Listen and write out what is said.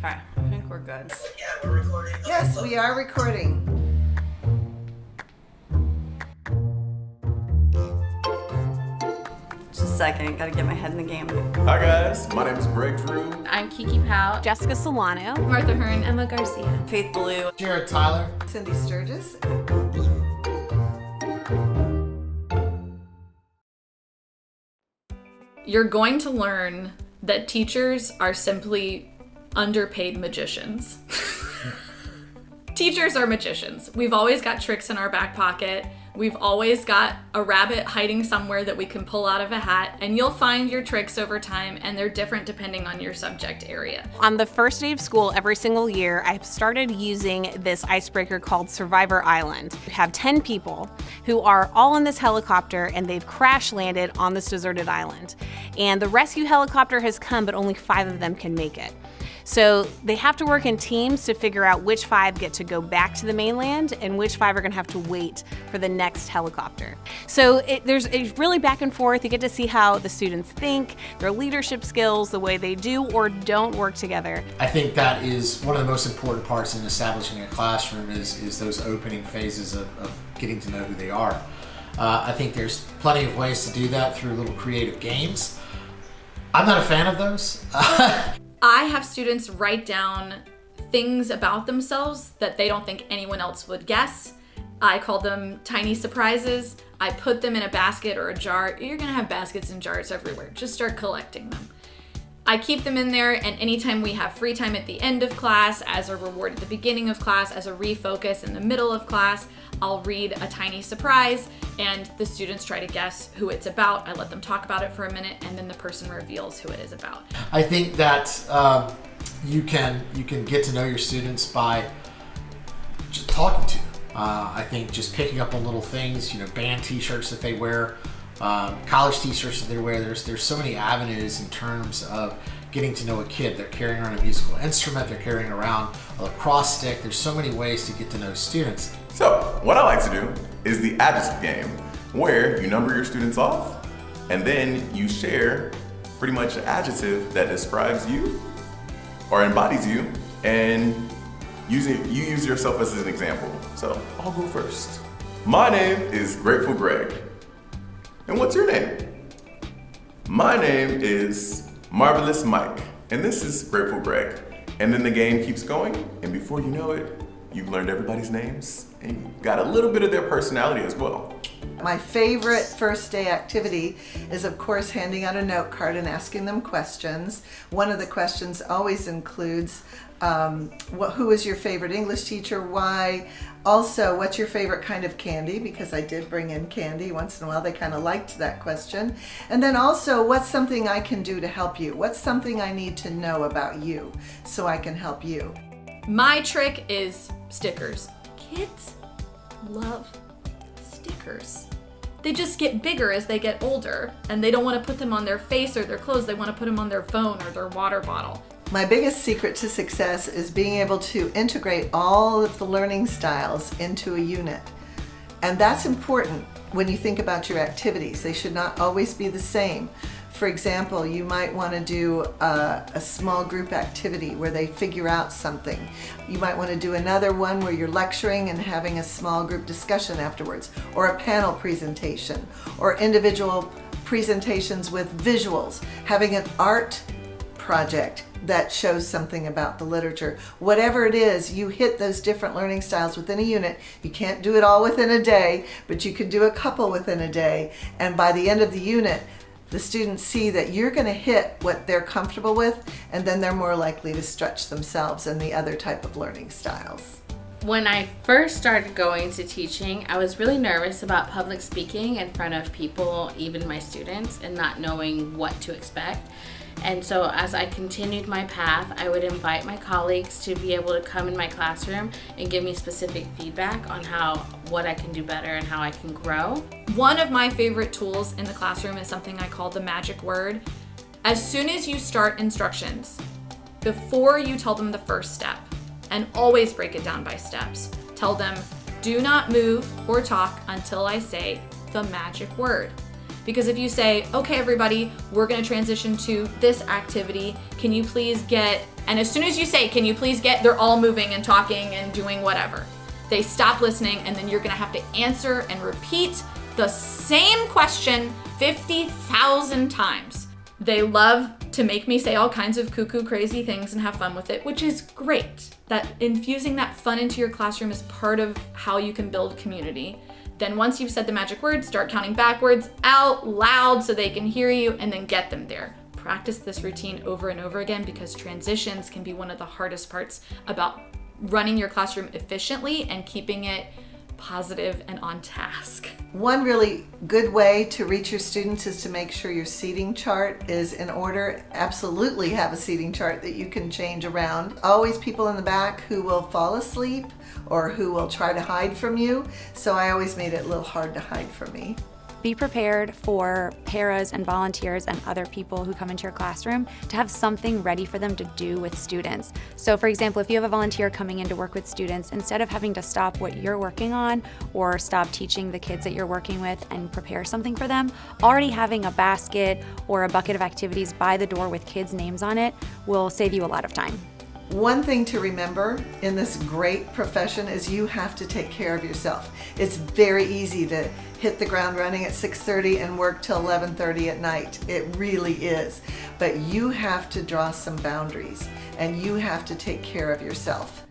Okay, I think we're good. Yeah, we're recording. Yes, we are recording. Just a second, gotta get my head in the game. Hi guys, my name is Greg Drew. I'm Kiki Powell. Jessica Solano. Martha Hearn. Emma Garcia. Faith Ballou. Jared Tyler. Cindy Sturgis. You're going to learn that teachers are simply underpaid magicians. Teachers are magicians. We've always got tricks in our back pocket. We've always got a rabbit hiding somewhere that we can pull out of a hat, and you'll find your tricks over time, and they're different depending on your subject area. On the first day of school every single year, I've started using this icebreaker called Survivor Island. We have 10 people who are all in this helicopter, and they've crash landed on this deserted island. And the rescue helicopter has come, but only 5 of them can make it. So they have to work in teams to figure out which 5 get to go back to the mainland and which 5 are gonna have to wait for the next helicopter. So it's really back and forth. You get to see how the students think, their leadership skills, the way they do or don't work together. I think that is one of the most important parts in establishing a classroom is those opening phases of getting to know who they are. I think there's plenty of ways to do that through little creative games. I'm not a fan of those. I have students write down things about themselves that they don't think anyone else would guess. I call them tiny surprises. I put them in a basket or a jar. You're gonna have baskets and jars everywhere. Just start collecting them. I keep them in there, and anytime we have free time at the end of class, as a reward at the beginning of class, as a refocus in the middle of class, I'll read a tiny surprise, and the students try to guess who it's about. I let them talk about it for a minute, and then the person reveals who it is about. I think that you can get to know your students by just talking to them. I think just picking up on little things, band t-shirts that they wear, college t-shirts that they wear. There's so many avenues in terms of getting to know a kid. They're carrying around a musical instrument, they're carrying around a lacrosse stick. There's so many ways to get to know students. So, what I like to do is the adjective game, where you number your students off, and then you share pretty much an adjective that describes you or embodies you, and you use yourself as an example. So, I'll go first. My name is Grateful Greg. And what's your name? My name is Marvelous Mike, and this is Grateful Greg. And then the game keeps going, and before you know it, you've learned everybody's names, and you got a little bit of their personality as well. My favorite first day activity is, of course, handing out a note card and asking them questions. One of the questions always includes, who is your favorite English teacher, why? Also, what's your favorite kind of candy? Because I did bring in candy once in a while. They kind of liked that question. And then also, what's something I can do to help you? What's something I need to know about you so I can help you? My trick is stickers. Kids love stickers. They just get bigger as they get older, and they don't want to put them on their face or their clothes. They want to put them on their phone or their water bottle. My biggest secret to success is being able to integrate all of the learning styles into a unit. And that's important when you think about your activities. They should not always be the same. For example, you might want to do a small group activity where they figure out something. You might want to do another one where you're lecturing and having a small group discussion afterwards, or a panel presentation, or individual presentations with visuals, having an art project that shows something about the literature. Whatever it is, you hit those different learning styles within a unit. You can't do it all within a day, but you can do a couple within a day. And by the end of the unit, the students see that you're going to hit what they're comfortable with, and then they're more likely to stretch themselves in the other type of learning styles. When I first started going to teaching, I was really nervous about public speaking in front of people, even my students, and not knowing what to expect. And so as I continued my path, I would invite my colleagues to be able to come in my classroom and give me specific feedback on what I can do better and how I can grow. One of my favorite tools in the classroom is something I call the magic word. As soon as you start instructions, before you tell them the first step, and always break it down by steps, tell them, do not move or talk until I say the magic word. Because if you say, okay, everybody, we're going to transition to this activity, can you please get, and as soon as you say, can you please get, they're all moving and talking and doing whatever. They stop listening, and then you're going to have to answer and repeat the same question 50,000 times. They love to make me say all kinds of cuckoo crazy things and have fun with it, which is great. That infusing that fun into your classroom is part of how you can build community. Then once you've said the magic words, start counting backwards out loud so they can hear you, and then get them there. Practice this routine over and over again, because transitions can be one of the hardest parts about running your classroom efficiently and keeping it positive and on task. One really good way to reach your students is to make sure your seating chart is in order. Absolutely have a seating chart that you can change around. Always people in the back who will fall asleep or who will try to hide from you. So I always made it a little hard to hide from me. Be prepared for paras and volunteers and other people who come into your classroom to have something ready for them to do with students. So for example, if you have a volunteer coming in to work with students, instead of having to stop what you're working on or stop teaching the kids that you're working with and prepare something for them, already having a basket or a bucket of activities by the door with kids' names on it will save you a lot of time. One thing to remember in this great profession is you have to take care of yourself. It's very easy to hit the ground running at 6:30 and work till 11:30 at night. It really is. But you have to draw some boundaries, and you have to take care of yourself.